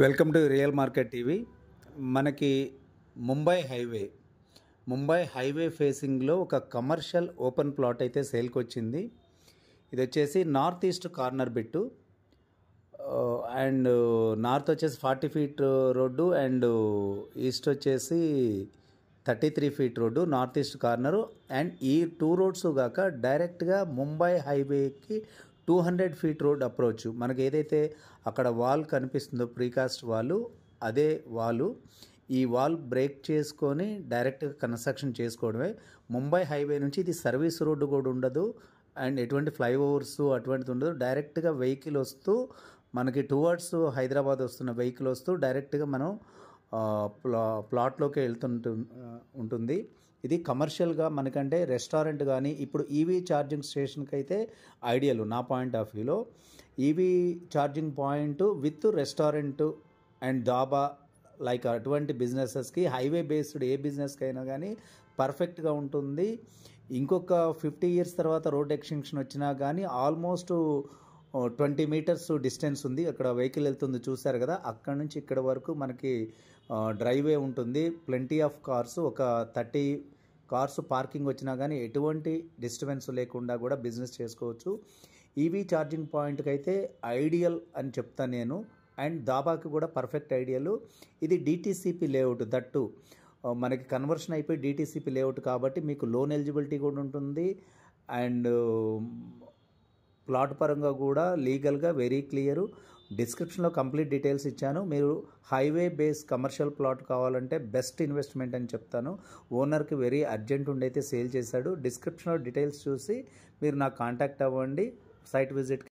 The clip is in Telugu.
Welcome to real market TV. మనకి ముంబై హైవే ఫేసింగ్లో ఒక కమర్షియల్ ఓపెన్ ప్లాట్ అయితే సేల్కి వచ్చింది. ఇది వచ్చేసి north east corner bit and north వచ్చేసి 40 ఫీట్ రోడ్డు అండ్ ఈస్ట్ వచ్చేసి 33 feet road, north east corner. And ఈ 2 రోడ్స్ కాక డైరెక్ట్గా ముంబై హైవేకి 200 ఫీట్ రోడ్ అప్రోచ్. మనకి ఏదైతే అక్కడ వాల్ కనిపిస్తుందో ప్రీకాస్ట్ వాల్, అదే వాలు. ఈ వాల్ బ్రేక్ చేసుకొని డైరెక్ట్గా కన్స్ట్రక్షన్ చేసుకోవడమే. ముంబై హైవే నుంచి ఇది సర్వీస్ రోడ్డు కూడా ఉండదు అండ్ ఎటువంటి ఫ్లైఓవర్స్ అటువంటిది ఉండదు. డైరెక్ట్గా వెహికల్ వస్తూ మనకి టువర్డ్స్ హైదరాబాద్ వస్తున్న వెహికల్ వస్తూ డైరెక్ట్గా మనం ప్లాట్లోకి ఉంటుంది. ఇది కమర్షియల్గా మనకంటే రెస్టారెంట్ కానీ ఇప్పుడు ఈవీ ఛార్జింగ్ స్టేషన్కి అయితే ఐడియల్. నా పాయింట్ ఆఫ్ వ్యూలో EV charging point with restaurant and డాబా లైక్ అటువంటి బిజినెసెస్కి, హైవే బేస్డ్ ఏ బిజినెస్కి అయినా కానీ పర్ఫెక్ట్గా ఉంటుంది. ఇంకొక 50 ఇయర్స్ తర్వాత రోడ్ ఎక్స్టెన్షన్ వచ్చినా కానీ ఆల్మోస్ట్ 20 మీటర్స్ డిస్టెన్స్ ఉంది. అక్కడ వెహికల్ వెళ్తుంది చూసారు కదా, అక్కడ నుంచి ఇక్కడ వరకు మనకి డ్రైవే ఉంటుంది. ప్లెంటీ ఆఫ్ కార్స్, ఒక 30 కార్స్ పార్కింగ్ వచ్చినా కానీ ఎటువంటి డిస్టర్బెన్స్ లేకుండా కూడా బిజినెస్ చేసుకోవచ్చు. ఈవీ ఛార్జింగ్ పాయింట్కి అయితే ఐడియల్ అని చెప్తాను నేను. అండ్ దాబాకి కూడా పర్ఫెక్ట్ ఐడియల్. ఇది డిటీసీపీ లేఅవుట్, దట్టు మనకి కన్వర్షన్ అయిపోయి డిటీసీపీ లేఅవుట్ కాబట్టి మీకు లోన్ ఎలిజిబిలిటీ కూడా ఉంటుంది. అండ్ ప్లాట్ పరంగా కూడా లీగల్గా వెరీ క్లియరు. డిస్క్రిప్షన్లో కంప్లీట్ డీటెయిల్స్ ఇచ్చాను. మీరు హైవే బేస్ కమర్షియల్ ప్లాట్ కావాలంటే బెస్ట్ ఇన్వెస్ట్మెంట్ అని చెప్తాను. ఓనర్కి వెరీ అర్జెంట్ ఉండైతే సేల్ చేశాడు. డిస్క్రిప్షన్లో డీటెయిల్స్ చూసి మీరు నాకు కాంటాక్ట్ అవ్వండి. Site visit